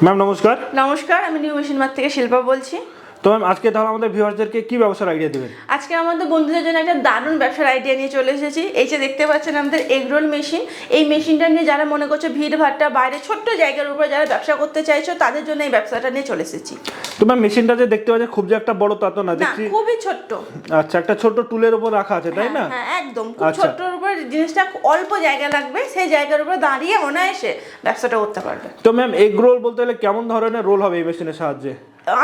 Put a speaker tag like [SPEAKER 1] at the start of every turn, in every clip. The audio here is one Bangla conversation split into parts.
[SPEAKER 1] ম্যাম নমস্কার।
[SPEAKER 2] নমস্কার, আমি নিউ মেশিন মার্ট থেকে শিল্পা বলছি।
[SPEAKER 1] তো ম্যাম আজকে তাহলে আমাদের ভিউয়ারদেরকে কি ব্যবসার আইডিয়া দেবেন?
[SPEAKER 2] আজকে আমাদের বন্ধুদের জন্য একটা দারুণ ব্যবসার আইডিয়া নিয়ে চলে এসেছি। এই যে দেখতে পাচ্ছেন আমাদের এগরোল মেশিন। এই মেশিনটা নিয়ে যারা মনে করছে ভিড় ভাট্টা বাইরে ছোট্ট জায়গার উপরে যারা ব্যবসা করতে চাইছো তাদের জন্য এই ব্যবসাটা নিয়ে চলে এসেছি।
[SPEAKER 1] তো ম্যাম মেশিনটা যে দেখতে পাচ্ছি খুব যে একটা বড় তা তো না,
[SPEAKER 2] না,
[SPEAKER 1] দেখছি
[SPEAKER 2] খুবই ছোট্ট।
[SPEAKER 1] আচ্ছা, একটা ছোট টুলের উপর রাখা আছে তাই না?
[SPEAKER 2] হ্যাঁ একদম, খুব
[SPEAKER 1] আচ্ছা।
[SPEAKER 2] ছোট্টর উপর জিনিসটা অল্প জায়গা লাগবে, সেই জায়গার উপর দাঁড়িয়ে অনায়াসে ব্যবসাটা করতে পারবে।
[SPEAKER 1] তো ম্যাম এগ রোল বলতে গেলে কেমন ধরনের রোল হবে এই মেশিনের সাহায্যে?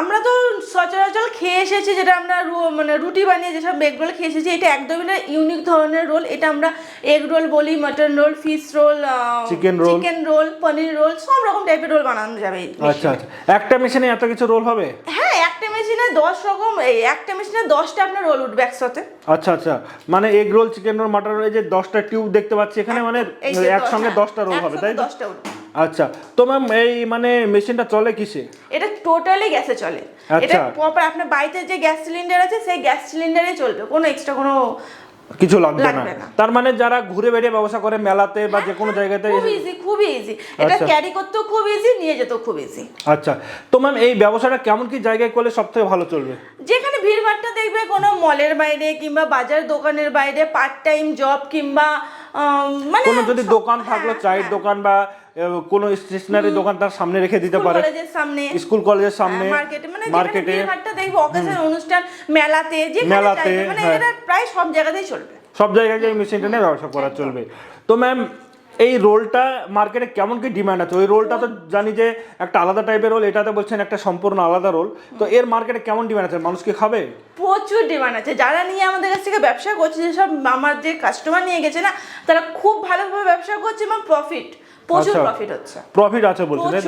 [SPEAKER 2] আমরা তো সচরাচর খেয়ে এসেছি, যেটা আমরা মানে রুটি বানিয়ে যেসব এগ রোল খেয়ে এসেছি, এটা একদমই না ইউনিক ধরনের রোল। এটা আমরা এগ রোল বলি, mutton roll, fish roll, chicken roll, paneer roll, সব রকম টাইপের রোল বানানো যাবে।
[SPEAKER 1] আচ্ছা আচ্ছা, একটা মেশিনে এত কিছু রোল হবে?
[SPEAKER 2] হ্যাঁ, একটা মেশিনে 10 রকম, একটা মেশিনে 10টা আপনার রোল উঠবে একসাথে।
[SPEAKER 1] আচ্ছা আচ্ছা, মানে egg roll, chicken role, mutton role, এই যে 10টা টিউব দেখতে পাচ্ছি এখানে, মানে একসঙ্গে 10টা রোল হবে তাই তো?
[SPEAKER 2] 10টা উঠবে।
[SPEAKER 1] আচ্ছা, তো ম্যাম এই মানে মেশিনটা চলে কিসে?
[SPEAKER 2] এটা টোটালি গ্যাসে চলে। এটা প্রপার আপনার বাড়িতে যে গ্যাস সিলিন্ডার আছে সেই গ্যাস সিলিন্ডারে চলবে, কোনো এক্সট্রা কোনো
[SPEAKER 1] কিছু লাগবে না। তার মানে যারা ঘুরে বেরিয়ে ব্যবসা করে মেলাতে বা যে কোনো জায়গাতে,
[SPEAKER 2] খুব ইজি এটা ক্যারি করতেও খুব ইজি, নিয়ে যেতেও খুব ইজি।
[SPEAKER 1] আচ্ছা, তো ম্যাম এই ব্যবসাটা কেমন কি জায়গায় করলে সবথেকে ভালো চলবে?
[SPEAKER 2] যেখানে ভিড়ভাট্টা দেখবে, কোনো মলের বাইরে কিংবা বাজার দোকানের বাইরে, পার্ট টাইম জব কিংবা মানে
[SPEAKER 1] কোনো যদি দোকান থাকলো, চায়ের দোকান বা কোনো স্টেশনারি দোকান তার সামনে রেখে দিতে পারে,
[SPEAKER 2] কলেজের সামনে,
[SPEAKER 1] স্কুল কলেজের সামনে,
[SPEAKER 2] মার্কেটে, মানে মার্কেটে ভিড়ভাট্টা দেখবে, অকেশন অনুষ্ঠান, মেলাতে, যেখানে চাইবে, মানে এটা প্রায় সব জায়গাতেই চলবে।
[SPEAKER 1] সব জায়গায় এই মেশিনটা নিয়ে ব্যবসা করা চলবে। তো ম্যাম এই রোলটা মার্কেটে কেমন কি ডিমান্ড আছে? ওই রোলটা তো জানি যে একটা আলাদা টাইপের রোল, এটাতে বলছেন একটা সম্পূর্ণ আলাদা রোল। তো এর মার্কেটে কেমন ডিমান্ড আছে? মানুষ কি খাবে?
[SPEAKER 2] প্রচুর ডিমান্ড আছে। যারা নিয়ে আমাদের কাছ থেকে ব্যবসা করছে, যেসব আমার যে কাস্টমার নিয়ে গেছে না, তারা খুব ভালোভাবে ব্যবসা করছে এবং প্রচুর প্রফিট হচ্ছে।
[SPEAKER 1] প্রফিট আছে বলছেন তাই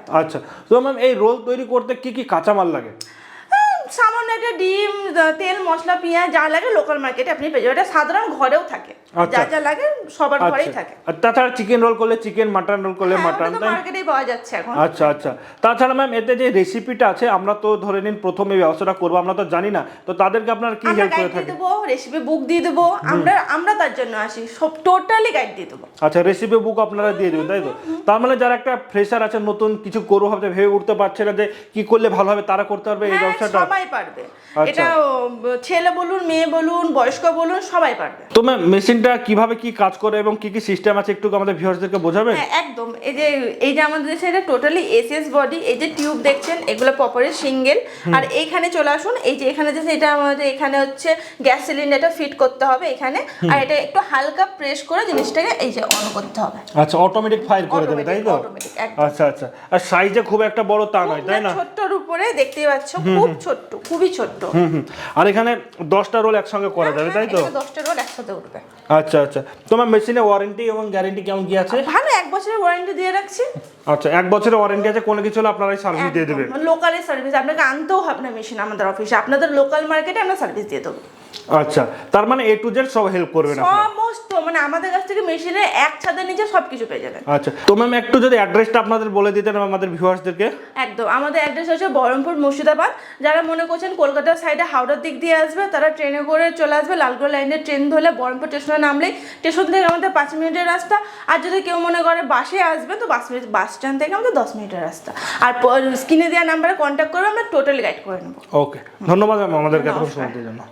[SPEAKER 1] তো? আচ্ছা, তো ম্যাম এই রোল তৈরি করতে কি কি কাঁচামাল লাগে?
[SPEAKER 2] সামান্য একটা ডিম, তেল, মশলা, পেঁয়াজ, যা লাগে লোকাল মার্কেটে আপনি পেয়ে যাবেন। এটা সাধারণ ঘরেও থাকে, যা যা লাগে সবার ঘরেই থাকে।
[SPEAKER 1] আর তাছাড়া চিকেন রোল করলে চিকেন, মাটন রোল করলে মাটন,
[SPEAKER 2] তাই মার্কেটেই পাওয়া যাচ্ছে এখন।
[SPEAKER 1] আচ্ছা আচ্ছা, তাছাড়া ম্যাম এতে যে রেসিপিটা আছে, আমরা তো ধরে নিন প্রথমে ব্যবসাটা করবো, আমরা তো জানি না, তো তাদেরকে আপনারা কি হেল্প করে থাকেন?
[SPEAKER 2] দেবো, রেসিপি বুক দিয়ে দেবো, আমরা তার জন্য আসি, সব টোটালি গাইড দিয়ে দেবো।
[SPEAKER 1] আচ্ছা, রেসিপি বুক আপনারা দিয়ে দেবেন তাই তো? তার মানে যারা একটা ফ্রেশার আছে, নতুন কিছু করবো ভাবছে, ভেবে উঠতে পারছে না যে কি করলে ভালো হবে, তারা করতে পারবে এই ব্যবসাটা?
[SPEAKER 2] সবাই পারবে। এটা ছেলে বলুন, মেয়ে বলুন, বয়স্ক বলুন, সবাই পারবে।
[SPEAKER 1] তো ম্যাম মেশিনটা কিভাবে কি কাজ করে এবং কি কি সিস্টেম আছে একটু আমাদের ভিউয়ারদেরকে বোঝাবেন?
[SPEAKER 2] হ্যাঁ একদম। এই যে আমাদের দেশে এটা টোটালি এসএস বডি। এই যে টিউব দেখছেন, এগুলো প্রপারলি সিঙ্গেল। আর এইখানে চলে আসুন, এই যে এখানে যে এটা আমাদের এখানে হচ্ছে গ্যাস সিলিন্ডারটা ফিট করতে হবে এখানে, আর এটা একটু হালকা প্রেস করে জিনিসটাকে এই যে অন করতে হবে।
[SPEAKER 1] আচ্ছা, অটোমেটিক ফায়ার করে দেবে তাই তো? আচ্ছা আচ্ছা, আর সাইজে খুব একটা বড় তা নয় তাই না?
[SPEAKER 2] ছোট্টর উপরে দেখতেই পাচ্ছ, খুব ছোট্ট, খুবই ছোট্ট।
[SPEAKER 1] আর এখানে 10টা রোল একসঙ্গে করা যাবে তাই তো?
[SPEAKER 2] 10টা রোল একসাথে উঠবে।
[SPEAKER 1] আচ্ছা আচ্ছা, তোমার মেশিনে ওয়ারেন্টি এবং গ্যারান্টি কেমন কি আছে?
[SPEAKER 2] ভালো, 1 বছরের ওয়ারেন্টি দিয়ে রাখছি।
[SPEAKER 1] আচ্ছা, 1 বছরের ওয়ারেন্টি আছে, কোনো কিছু হলে আপনারাই সার্ভিস দিয়ে দেবেন?
[SPEAKER 2] লোকালের সার্ভিস, আপনাকে আনতেও হবে না মেশিন আমাদের অফিসে, আপনাদের লোকাল মার্কেটে আমরা সার্ভিস দিয়ে দেবো।
[SPEAKER 1] আচ্ছা, তার মানে এ টু জেড সব হেল্প করবেন আপনারা?
[SPEAKER 2] সমস্ত, মানে আমাদের কাছ থেকে মেশিনে এক ছাদের নিচে সবকিছু পেয়ে যাবেন।
[SPEAKER 1] আচ্ছা, তো ম্যাম একটু যদি অ্যাড্রেসটা আপনাদের বলে দিতেন আমাদের ভিউয়ার্সদেরকে।
[SPEAKER 2] একদম, আমাদের অ্যাড্রেস হচ্ছে বহরমপুর, মুর্শিদাবাদ। যারা মনে করছেন কলকাতার সাইডে হাওড়ার দিক দিয়ে আসবে, তারা ট্রেনে করে চলে আসবে, লালগোলা লাইনের ট্রেন ধরলে বহরমপুর স্টেশনে নামলেই, স্টেশন থেকে আমাদের 5 মিনিটের রাস্তা। আর যদি কেউ মনে করে বাসে আসবে, তো বাস স্ট্যান্ড থেকে আমাদের 10 মিনিটের রাস্তা। আর স্ক্রিনে দেওয়া নাম্বারে কন্ট্যাক্ট করবে, আমরা টোটালি গাইড করে নেবো।
[SPEAKER 1] ওকে, ধন্যবাদ ম্যাম আমাদেরকে এত সময় দেওয়ার জন্য।